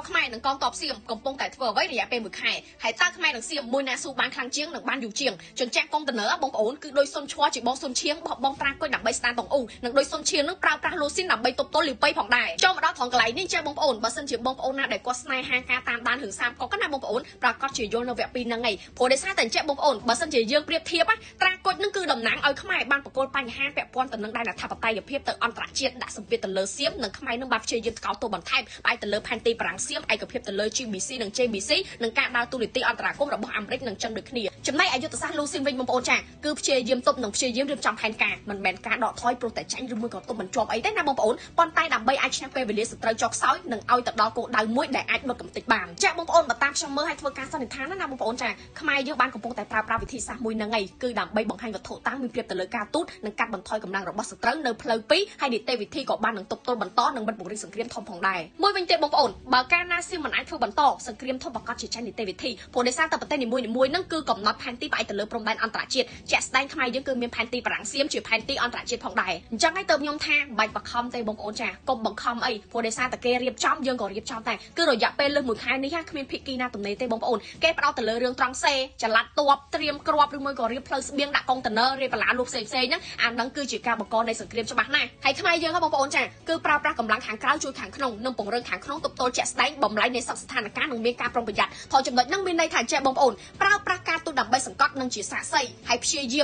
ខ្មែរនឹងកងទ័ពសៀមកំពុងតែធ្វើអ្វីរយៈពេល1ខែហើយតើខ្មែរនឹងសៀមមួយណាស៊ូបានខ្លាំងជាងនឹងបានយូរជាងជញ្ជាក់កុងតឺន័របងប្អូនគឺដោយសុនឈួរជាបងសុនឈៀងបោះបងត្រាគុយដើម្បីស្ដានតងអ៊ូនិងដោយសុនឈៀងនឹងប្រើប្រាស់លូស៊ីនដើម្បីទប់ទល់លីប៉ៃផងដែរចូលមកដល់ថងកន្លែងនេះចាបងប្អូនបើសិនជាបងប្អូនណាដែលគាត់ស្នេហាការតាមដានរឿងសាមកុកណាបងប្អូនប្រកាសជាយល់នៅវគ្គ2ហ្នឹងឯងព្រោះដោយសារតែចាបងប្អូនបើសិនជាយើងប្រៀបធៀបត្រាគុយនឹងគឺតំណាងឲ្យខ្មែរបានប្រកល់បញ្ហាពាក់ព័ន្ធទៅនឹងដែនអធិបតេយ្យភាពទៅអន្តរជាតិដាក់សម្ពាធទៅលើសៀមនិងខ្មែរនឹងបានព្យាយាមថ្កោលទោសបន្ថែមបែរទៅលើផែនទីបារាំងសៀមឯកភាពទៅលើ GBC និង JBC និងការដើរតួនាទីអន្តរាគមន៍របស់អាមេរិកនឹងចឹងដូចគ្នាចំណែកអយុធសាស្ត្រលូស៊ីនវិញបងប្អូនចាគឺព្យាយាមទប់និងព្យាយាមរៀបចំផែនការមិនមែនការដកថយព្រោះតែចាញ់ឬមួយក៏ទប់មិនជាប់អីទេណាបងប្អូនប៉ុន្តែដើម្បីអាចឈ្នះពេលវេលាសត្រូវចុកខ្សោយនិងឲ្យទៅដល់គោលដៅមួយដែលអាចដុតកំទេចបានចាបងប្អូនបើតាមខ្ញុំមើលឲ្យធ្វើការសន្និដ្ឋានណាបងប្អូនចាខ្មែរយើងបានកំពុងតែប្រើប្រាស់វិធីសាស្ត្រមួយហ្នឹងឯងគឺដើម្បីបង្ហាញវត្ថុតាំងមានប្រៀបទៅលើការទូតនិងកាត់បន្ថយកម្លាំងរបស់សត្រូវនៅផ្លូវ2ហើយនីតិវិធីក៏បាននឹងទប់ទល់បន្តនិងបិទបង្រៀនសង្គ្រាមធំផងដែរមួយវិញទៀតបងប្អូនបើការណាសៀមមិនអាចធ្វើបន្តសង្គ្រាមធំប្រកាសជាចាញ់នីតិវិធីព្រោះដោយសារតែប្រទេសនីមួយៗហ្នឹងគឺកំណត់ផែនទីផ្អែកទៅលើព្រំដែនអន្តរជាតិជាក់ស្ដែងខ្មែរយើងគឺមានផែនទីបារាំងសៀមជាផែនទីអន្តរជាតិផងដែរអញ្ចឹងហើយទៅខ្ញុំថាបាច់បង្ខំទេបងប្អូនចាកុំបង្ខំអីព្រោះដោយសារតែគេរៀបចំយើងក៏រៀបចំដែរគឺរយៈពេលលើ1ខែនេះគ្មានភាគីណាទំនេរទេបងប្អូនគេផ្ដោតទៅលើរឿងត្រង់សេចល័តតបត្រៀមគ្រាប់ឬមួយក៏រៀបផ្លូវស្បៀងដាក់កុងតឺន័ររៀបបន្លាលូផ្សេងៗហ្នឹងអាហ្នឹងគឺជាការបង្កនៃសង្គ្រាមច្បាស់ណាស់ហើយខ្មែរយើងបងប្អូនចាគឺប្រើប្រាស់កម្លាំងខាងក្រៅជួយខាងក្នុងនិងពង្រឹងខាងក្នុងទប់ទល់ជាក់ស្ដែងបំលែងនៃស្ថានភាពនិងមានការប្រុងប្រយ័ត្នថយចំណុចហ្នឹងមានន័យថាចេះបងប្អូនប្រើប្រាស់ការទូតដើម្បីសង្កត់និងជាសាក្សីហើយព្យាយា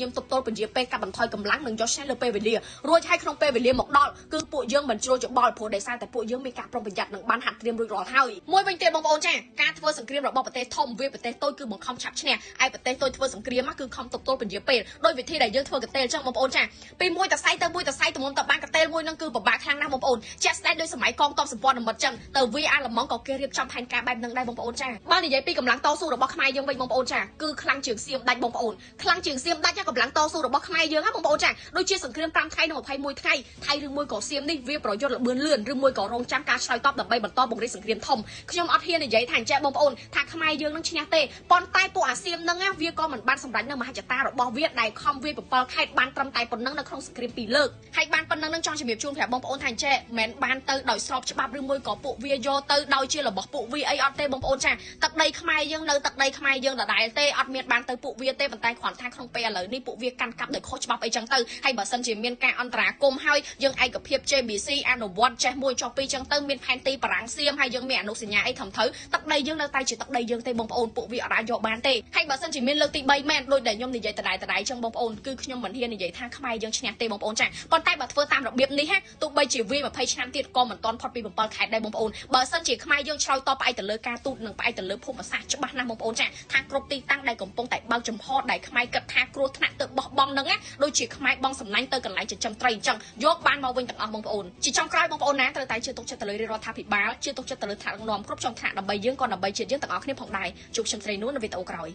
មទប់ទល់ពន្យាពេលកាត់បន្ថយកម្លាំងនិងយកឈ្នះលើពេលវេលារួចហើយក្នុងពេលវេលាមកដល់គឺពួកយើងមិនជ្រួលច្បល់ព្រោះដោយសារតែពួកយើងមានការប្រុងប្រយ័ត្ននិងបានហាត់ត្រៀមរួចរាល់ហើយមួយវិញទៀតបងប្អូនចាការធ្វើសង្គ្រាមរបស់ប្រទេសធំវាប្រទេសតូចគឺបង្ខំឆាប់ឈ្នះឯប្រទេសតូចធ្វើសង្គ្រាមគឺខំទប់ទល់ពន្យាពេលដោយវិធីដែលយើងធ្វើកតេលចឹងបងប្អូនចាពីមួយតសៃទៅមួយតសៃទំនំតបានកតេលមួយហ្នឹងគឺពិបាកខ្លាំងណាស់បងប្អូនជាក់ស្ដែងដោយសម័យកងទ័ពសម្ព័ន្ធមិត្តចឹងទៅវាអាឡឺម៉ង់ក៏គេរៀបចំផែនការបែបហ្នឹងដែរបងប្អូនចាបើនិយាយពីកម្លាំងតស៊ូរបស់ខ្មែរយើងវិញបងប្អូនចាគឺខ្លាំងជាងសៀមដាច់បងប្អូនខ្លាំងជាងសៀមដាច់កម្លាំងតស៊ូរបស់ខ្មែរយើងណាបងប្អូនចាដូចជាសង្គ្រាម5ថ្ងៃនិង21ថ្ងៃថៃឬមួយក៏សៀមនេះវាប្រយុទ្ធលបឿនលឿនឬមួយក៏រងចាំការឆ្លើយតបដើម្បីបន្តបង្រៀនសង្គ្រាមធំខ្ញុំអត់ហ៊ាននិយាយថាអញ្ចឹងបងប្អូនថាខ្មែរយើងនឹងឈ្នះទេប៉ុន្តែពួកអាសៀមហ្នឹងវាក៏មិនបានសម្រេចនៅមហិច្ឆតារបស់វាដែលខំវាយ7ខេត្តបានត្រឹមតែប៉ុណ្ណឹងនៅក្នុងសង្គ្រាម2លើកហើយបានប៉ុណ្ណឹងនឹងចង់ជំរាបជូនប្រាប់បងប្អូនថាអញ្ចឹងមិនបានទៅដោយស្របច្បាប់ឬមួយក៏ពួកវាយកទៅដោយជារបស់ពួកវាអីអត់ទេបងប្អូនចាទឹកដីខ្មែរយើងនៅទឹកដីខ្មែរយើងដដែលទេអត់មានបានទៅពួកវាទេប៉ុន្តែគ្រាន់ថាក្នុងពេលឥឡូវនេះពួកវាកាន់កាប់ដោយខុសច្បាប់អីចឹងទៅហើយបើសិនជាមានការអន្តរាគមន៍ហើយយើងឯកភាព JBC អនុវត្តចេះមួយចុះពីរចឹងទៅមានផែនទីបារាំងសៀមហើយយើងមានអនុសញ្ញាអីត្រឹមត្រូវទឹកដីយើងនៅតែជាទឹកដីយើងទេបងប្អូនពួកវាអត់អាចយកបានទេហើយបើសិនជាមានលើកទី3មែនដូចដែលខ្ញុំនិយាយដដែលចឹងបងប្អូនគឺខ្ញុំមិនហ៊ាននិយាយថាខ្មែរយើងឈ្នះទេបងប្អូនចាប៉ុន្តែបើធ្វើតាមរបៀបនេះទោះបីជាវា20ឆ្នាំទៀតក៏មិនទាន់ផុតពី7ខែដែរបងប្អូនបើសិនជាខ្មែរយើងឆ្លើយតបផ្អែកទៅលើការទូតនិងផ្អែកទៅលើភូមិសាស្ត្រច្បាស់ណាស់បងប្អូនចាថាគ្រប់ទីតាំងដែលកំពុងតែបើកចំហដែលខ្មែរគិតថាគ្រោះថ្នាក់ទៅបោះបង់ហ្នឹងដូចជាខ្មែរបងសំឡាញ់ទៅកន្លែងចិញ្ចឹមត្រីអញ្ចឹងយកបានមកវិញទាំងអស់បងប្អូនជាចុងក្រោយបងប្អូនណាត្រូវតែជឿទុកចិត្តទៅលើរដ្ឋាភិបាលជឿទុកចិត្តទៅលើថ្នាក់ដឹកនាំគ្រប់ជាន់ថ្នាក់ដើម្បីយើងក៏ដើម្បីជាតិយើងទាំងអស់គ្នាផងដែរជួបខ្ញុំស្រីនួននៅវីដេអូក្រោយ